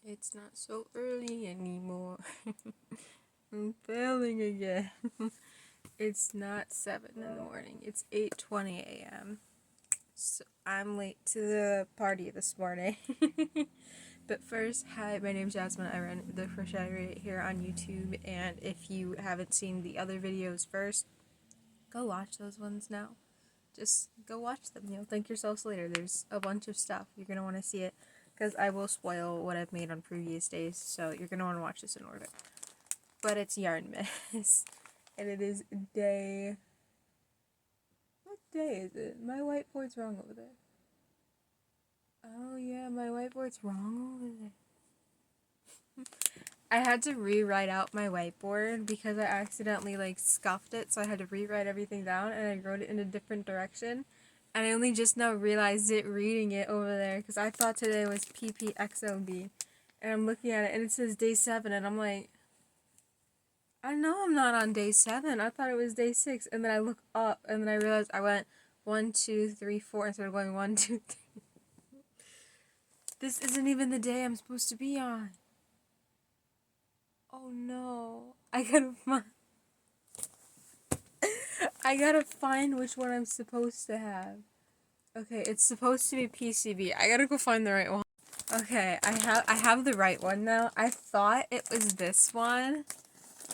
It's not so early anymore. I'm failing again. It's not 7 in the morning. It's 8:20 a.m. So I'm late to the party this morning. But first, hi, my name's Jasmine. I run the Crochet here on YouTube, and if you haven't seen the other videos first, go watch those ones now. Just go watch them. You'll thank yourselves later. There's a bunch of stuff. You're going to want to see it, because I will spoil what I've made on previous days, so you're going to want to watch this in order. But it's Yarnmas, and it is day... What day is it? My whiteboard's wrong over there. Oh yeah, my whiteboard's wrong over there. I had to rewrite out my whiteboard because I accidentally scuffed it, so I had to rewrite everything down, and I wrote it in a different direction. And I only just now realized it reading it over there, because I thought today was PPXOB. And I'm looking at it, and it says day 7, and I'm like, I know I'm not on day 7. I thought it was day 6. And then I look up, and then I realized I went 1, 2, 3, 4 instead of going 1, 2, 3. This isn't even the day I'm supposed to be on. Oh no. I gotta find which one I'm supposed to have. Okay, it's supposed to be PCB. I gotta go find the right one. Okay, I have the right one now. I thought it was this one,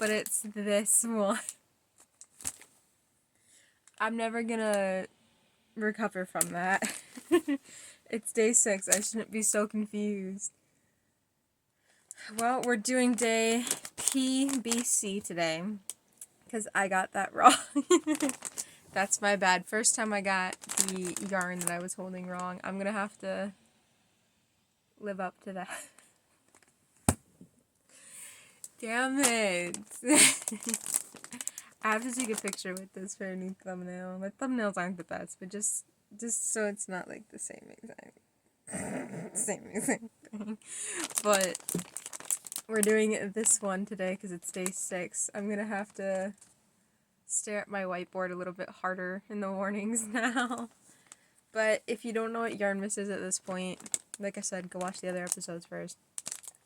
but it's this one. I'm never gonna recover from that. It's day 6. I shouldn't be so confused. Well, we're doing day PBC today, because I got that wrong. That's my bad. First time I got the yarn that I was holding wrong. I'm gonna have to live up to that. Damn it. I have to take a picture with this for a new thumbnail. My thumbnails aren't the best, but just so it's not like the same exact thing. But we're doing this one today because it's day 6. I'm gonna have to stare at my whiteboard a little bit harder in the mornings now. But if you don't know what Yarnmas is at this point, like I said, go watch the other episodes first.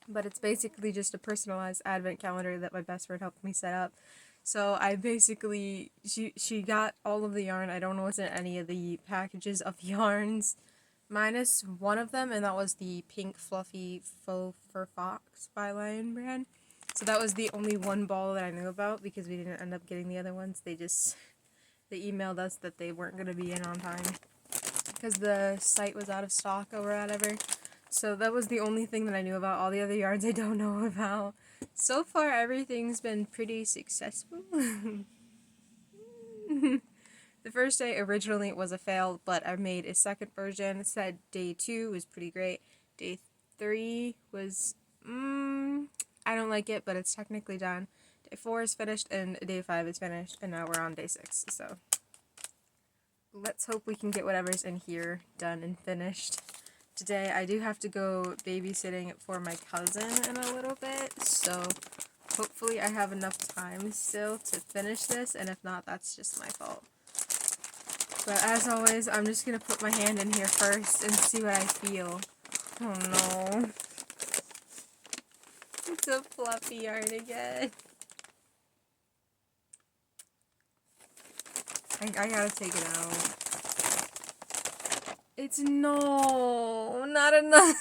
But it's basically just a personalized advent calendar that my best friend helped me set up. So I basically, she got all of the yarn. I don't know what's in any of the packages of yarns, minus one of them, and that was the pink fluffy faux fur fox by Lion brand. So that was the only one ball that I knew about, because we didn't end up getting the other ones. They emailed us that they weren't going to be in on time because the site was out of stock or whatever. So that was the only thing that I knew about. All the other yarns I don't know about. So far, everything's been pretty successful. The first day originally was a fail, but I made a second version. It said day 2 was pretty great. Day 3 was, I don't like it, but it's technically done. Day 4 is finished, and day 5 is finished, and now we're on day 6, so let's hope we can get whatever's in here done and finished. Today I do have to go babysitting for my cousin in a little bit, so hopefully I have enough time still to finish this, and if not, that's just my fault. But as always, I'm just going to put my hand in here first and see what I feel. Oh no. It's a fluffy yarn again. I gotta take it out. It's not enough.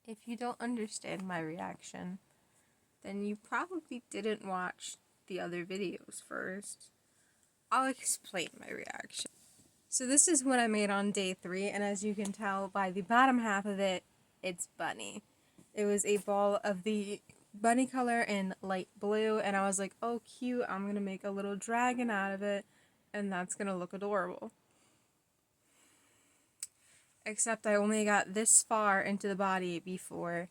If you don't understand my reaction, then you probably didn't watch the other videos first. I'll explain my reaction. So this is what I made on day 3, and as you can tell by the bottom half of it, it's bunny. It was a ball of the bunny color in light blue, and I was like, oh cute, I'm gonna make a little dragon out of it, and that's gonna look adorable. Except I only got this far into the body before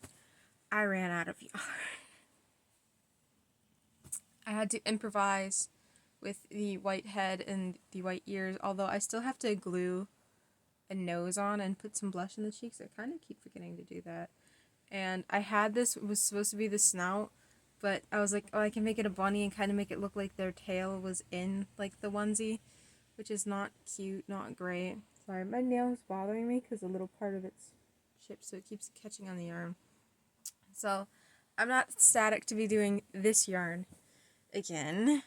I ran out of yarn. I had to improvise with the white head and the white ears, although I still have to glue a nose on and put some blush in the cheeks. I kind of keep forgetting to do that. And I had this, it was supposed to be the snout, but I was like, oh, I can make it a bunny and kind of make it look like their tail was in, like, the onesie, which is not cute, not great. Sorry, my nail is bothering me because a little part of it's chipped, so it keeps catching on the yarn. So, I'm not ecstatic to be doing this yarn again.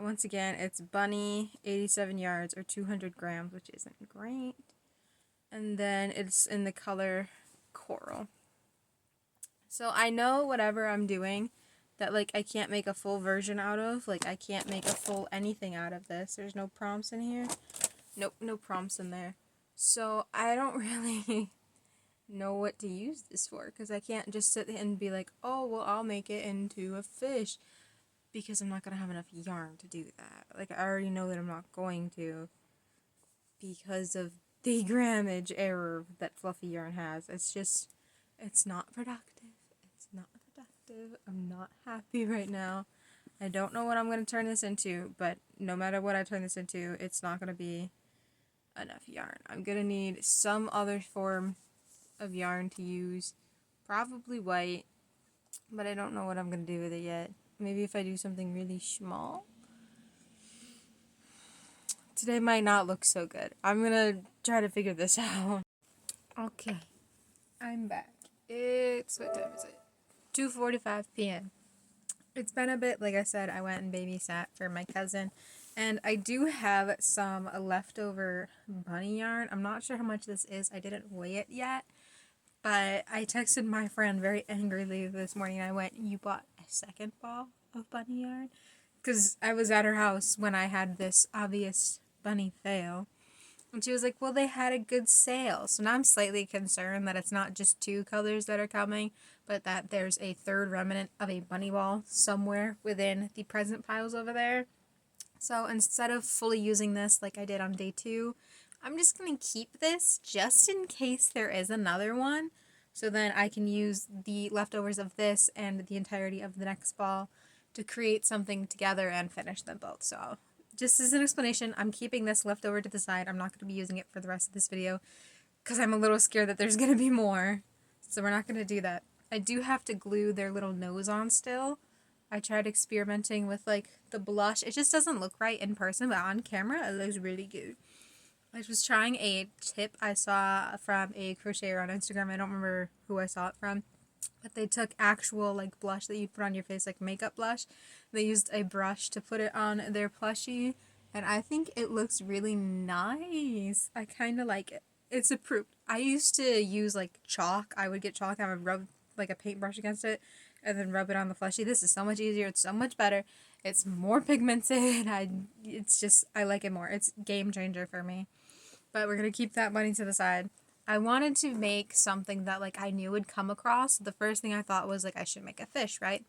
Once again, it's bunny, 87 yards, or 200 grams, which isn't great. And then it's in the color coral. So I know whatever I'm doing that, like, I can't make a full version out of. Like, I can't make a full anything out of this. There's no prompts in here. Nope, no prompts in there. So I don't really know what to use this for, because I can't just sit and be like, oh, well, I'll make it into a fish, because I'm not going to have enough yarn to do that. Like, I already know that I'm not going to, because of the grammage error that fluffy yarn has. It's just, it's not productive. It's not productive. I'm not happy right now. I don't know what I'm going to turn this into, but no matter what I turn this into, it's not going to be enough yarn. I'm going to need some other form of yarn to use, probably white, but I don't know what I'm going to do with it yet. Maybe if I do something really small. Today might not look so good. I'm going to try to figure this out. Okay, I'm back. What time is it? 2:45 p.m. It's been a bit, like I said, I went and babysat for my cousin, and I do have some leftover bunny yarn. I'm not sure how much this is. I didn't weigh it yet, but I texted my friend very angrily this morning. I went, you bought a second ball of bunny yarn? Because I was at her house when I had this obvious bunny fail. And she was like, well, they had a good sale. So now I'm slightly concerned that it's not just 2 colors that are coming, but that there's a third remnant of a bunny ball somewhere within the present piles over there. So instead of fully using this like I did on day 2, I'm just going to keep this just in case there is another one. So then I can use the leftovers of this and the entirety of the next ball to create something together and finish them both. So just as an explanation, I'm keeping this leftover to the side. I'm not going to be using it for the rest of this video because I'm a little scared that there's going to be more. So we're not going to do that. I do have to glue their little nose on still. I tried experimenting with, like, the blush. It just doesn't look right in person, but on camera it looks really good. I was trying a tip I saw from a crocheter on Instagram. I don't remember who I saw it from. But they took actual, like, blush that you'd put on your face, like makeup blush. They used a brush to put it on their plushie, and I think it looks really nice. I kind of like it. It's approved. I used to use, like, chalk. I would get chalk and I would rub, like, a paintbrush against it and then rub it on the plushie. This is so much easier. It's so much better. It's more pigmented. I like it more. It's game changer for me. But we're going to keep that bunny to the side. I wanted to make something that, like, I knew would come across. The first thing I thought was, like, I should make a fish, right?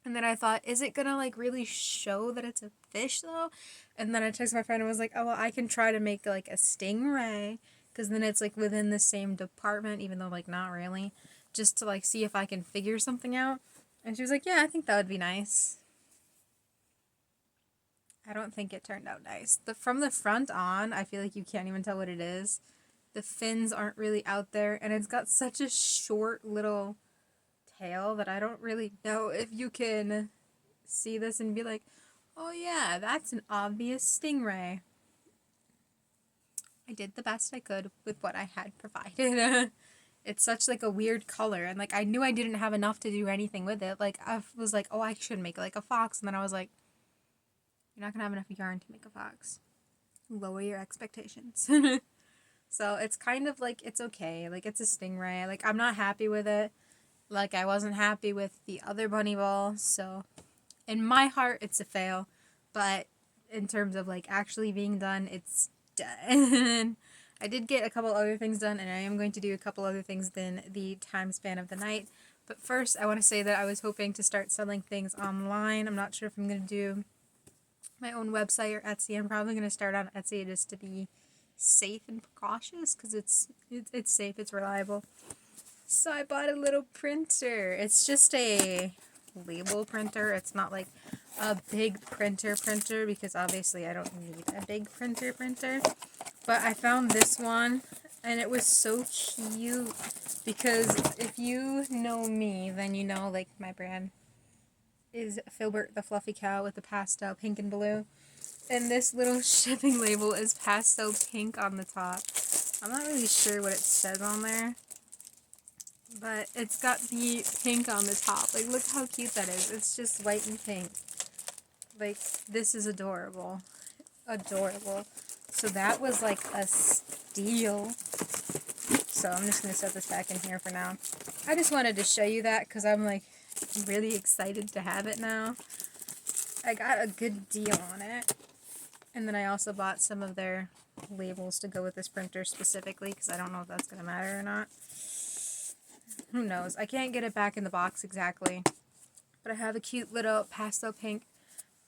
And then I thought, is it gonna, like, really show that it's a fish, though? And then I texted my friend and was like, oh, well, I can try to make, like, a stingray, because then it's, like, within the same department, even though, like, not really, just to, like, see if I can figure something out. And she was like, yeah, I think that would be nice. I don't think it turned out nice. From the front on, I feel like you can't even tell what it is. The fins aren't really out there, and it's got such a short little tail that I don't really know if you can see this and be like, oh yeah, that's an obvious stingray. I did the best I could with what I had provided. It's such, like, a weird color, and, like, I knew I didn't have enough to do anything with it. Like, I was like, oh, I should make, like, a fox, and then I was like, you're not gonna have enough yarn to make a fox. Lower your expectations. So it's kind of like, it's okay. Like, it's a stingray. Like, I'm not happy with it. Like, I wasn't happy with the other bunny ball. So in my heart, it's a fail. But in terms of, like, actually being done, it's done. I did get a couple other things done, and I am going to do a couple other things within the time span of the night. But first, I want to say that I was hoping to start selling things online. I'm not sure if I'm going to do my own website or Etsy. I'm probably going to start on Etsy just to be safe and precautious, because it's safe, it's reliable. So I bought a little printer. It's just a label printer. It's not like a big printer because obviously I don't need a big printer. But I found this one And it was so cute because if you know me, then you know like my brand is Filbert the Fluffy Cow with the pastel pink and blue. And this little shipping label is pastel pink on the top. I'm not really sure what it says on there, but it's got the pink on the top. Like, look how cute that is. It's just white and pink. Like, this is adorable. Adorable. So that was like a steal. So I'm just going to set this back in here for now. I just wanted to show you that because I'm like really excited to have it now. I got a good deal on it. And then I also bought some of their labels to go with this printer specifically because I don't know if that's going to matter or not. Who knows? I can't get it back in the box exactly. But I have a cute little pastel pink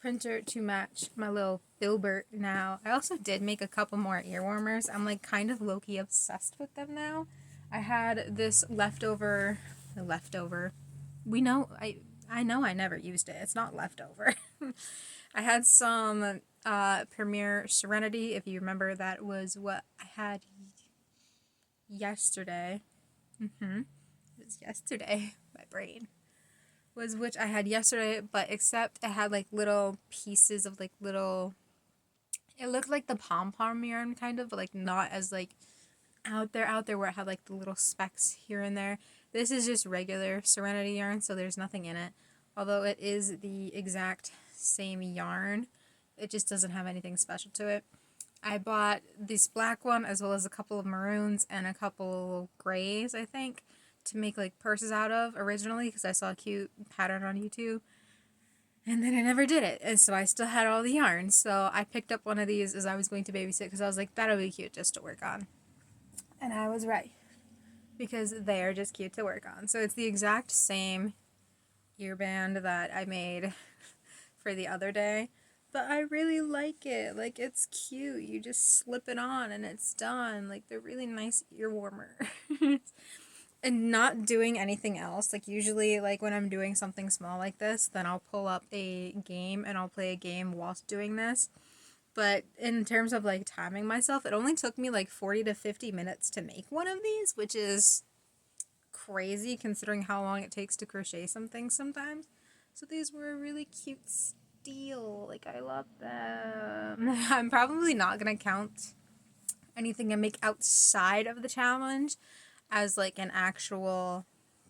printer to match my little Filbert now. I also did make a couple more ear warmers. I'm like kind of low-key obsessed with them now. I had this leftover. We know I know I never used it. It's not leftover. I had some Premier Serenity. If you remember, that was what I had yesterday. It was yesterday. My brain was which I had yesterday, but except it had like little pieces of like little. It looked like the pom-pom yarn kind of, but like not as like out there where it had like the little specks here and there. This is just regular Serenity yarn, so there's nothing in it. Although it is the exact same yarn, it just doesn't have anything special to it. I bought this black one as well as a couple of maroons and a couple grays, I think, to make like purses out of originally because I saw a cute pattern on YouTube. And then I never did it, and so I still had all the yarn. So I picked up one of these as I was going to babysit because I was like, that'll be cute just to work on. And I was right, because they are just cute to work on. So it's the exact same earband that I made for the other day, but I really like it. Like, it's cute. You just slip it on and it's done. Like, they're really nice ear warmer. And not doing anything else. Like, usually, like, when I'm doing something small like this, then I'll pull up a game and I'll play a game whilst doing this. But in terms of, like, timing myself, it only took me, like, 40 to 50 minutes to make one of these, which is crazy considering how long it takes to crochet some things sometimes. So these were a really cute steal. Like, I love them. I'm probably not going to count anything I make outside of the challenge as, like, an actual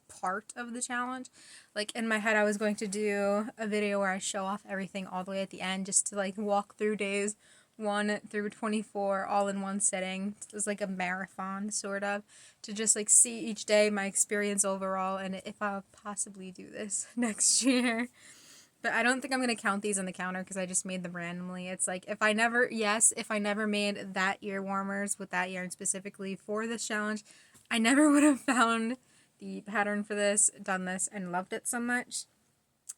part of the challenge. Like, in my head, I was going to do a video where I show off everything all the way at the end just to, like, walk through days 1 through 24 all in one sitting. It was like a marathon, sort of, to just, like, see each day my experience overall and if I'll possibly do this next year. But I don't think I'm going to count these on the counter because I just made them randomly. It's like, if I never made that ear warmers with that yarn specifically for this challenge, I never would have found the pattern for this, done this, and loved it so much.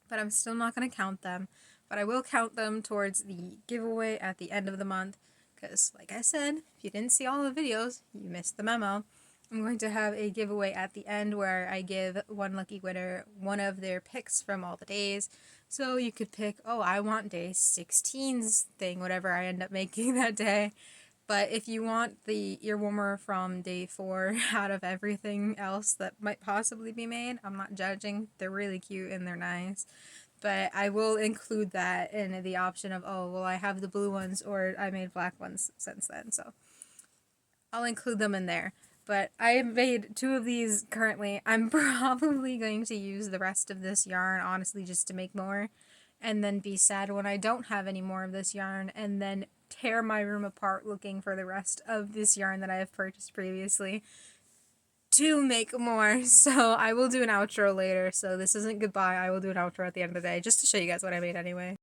But I'm still not going to count them. But I will count them towards the giveaway at the end of the month. Because, like I said, if you didn't see all the videos, you missed the memo. I'm going to have a giveaway at the end where I give one lucky winner one of their picks from all the days. So you could pick, oh, I want day 16's thing, whatever I end up making that day. But if you want the ear warmer from day 4 out of everything else that might possibly be made, I'm not judging. They're really cute and they're nice. But I will include that in the option of, oh, well, I have the blue ones or I made black ones since then. So I'll include them in there. But I have made 2 of these currently. I'm probably going to use the rest of this yarn, honestly, just to make more. And then be sad when I don't have any more of this yarn. And then tear my room apart looking for the rest of this yarn that I have purchased previously to make more. So I will do an outro later. So this isn't goodbye. I will do an outro at the end of the day just to show you guys what I made anyway.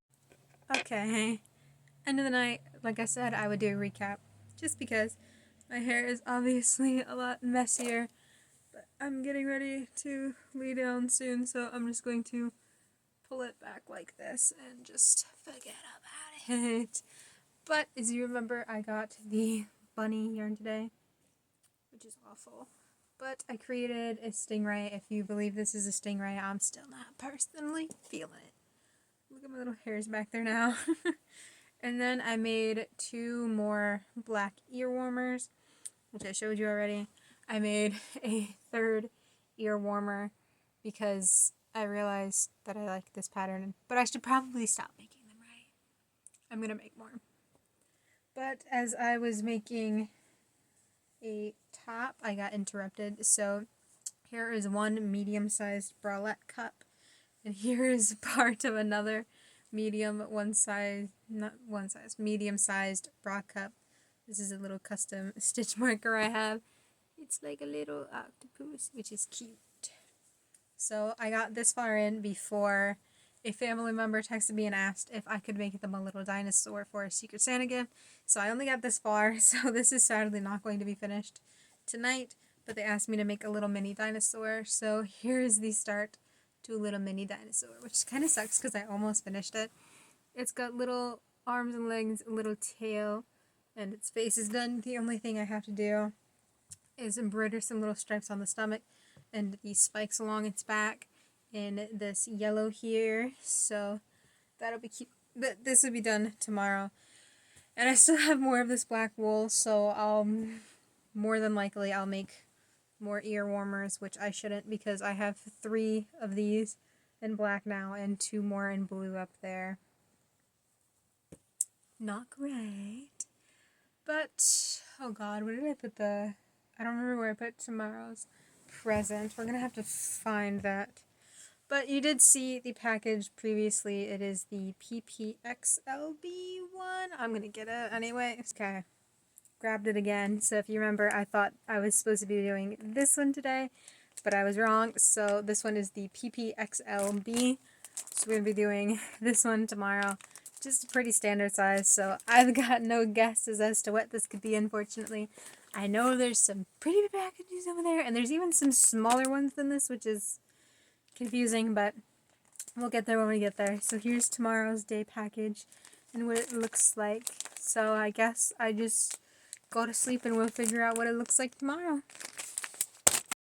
Okay. End of the night. Like I said, I would do a recap just because my hair is obviously a lot messier, but I'm getting ready to lay down soon, so I'm just going to pull it back like this and just forget about it. But as you remember, I got the bunny yarn today, which is awful. But I created a stingray. If you believe this is a stingray, I'm still not personally feeling it. Look at my little hairs back there now. And then I made 2 more black ear warmers. which I showed you already. I made a third ear warmer because I realized that I like this pattern, but I should probably stop making them, right? I'm gonna make more. But as I was making a top, I got interrupted, so here is one medium-sized bralette cup, and here is part of another medium-sized bra cup. This is a little custom stitch marker I have. It's like a little octopus, which is cute. So I got this far in before a family member texted me and asked if I could make them a little dinosaur for a Secret Santa gift. So I only got this far, so this is sadly not going to be finished tonight, but they asked me to make a little mini dinosaur, so here is the start to a little mini dinosaur, which kind of sucks because I almost finished it. It's got little arms and legs, a little tail, and its face is done. The only thing I have to do is embroider some little stripes on the stomach and these spikes along its back in this yellow here, so that'll be cute. But this will be done tomorrow. And I still have more of this black wool, so I'll more than likely I'll make more ear warmers, which I shouldn't because I have 3 of these in black now and 2 more in blue up there. Not great. But, oh god, where did I put I don't remember where I put tomorrow's present. We're gonna have to find that. But you did see the package previously. It is the PPXLB one. I'm gonna get it anyway. Okay. Grabbed it again. So if you remember, I thought I was supposed to be doing this one today, but I was wrong. So this one is the PPXLB. So we're gonna be doing this one tomorrow. Just a pretty standard size, so I've got no guesses as to what this could be, unfortunately. I know there's some pretty big packages over there, and there's even some smaller ones than this, which is confusing, but we'll get there when we get there. So here's tomorrow's day package and what it looks like. So I guess I just go to sleep and we'll figure out what it looks like tomorrow.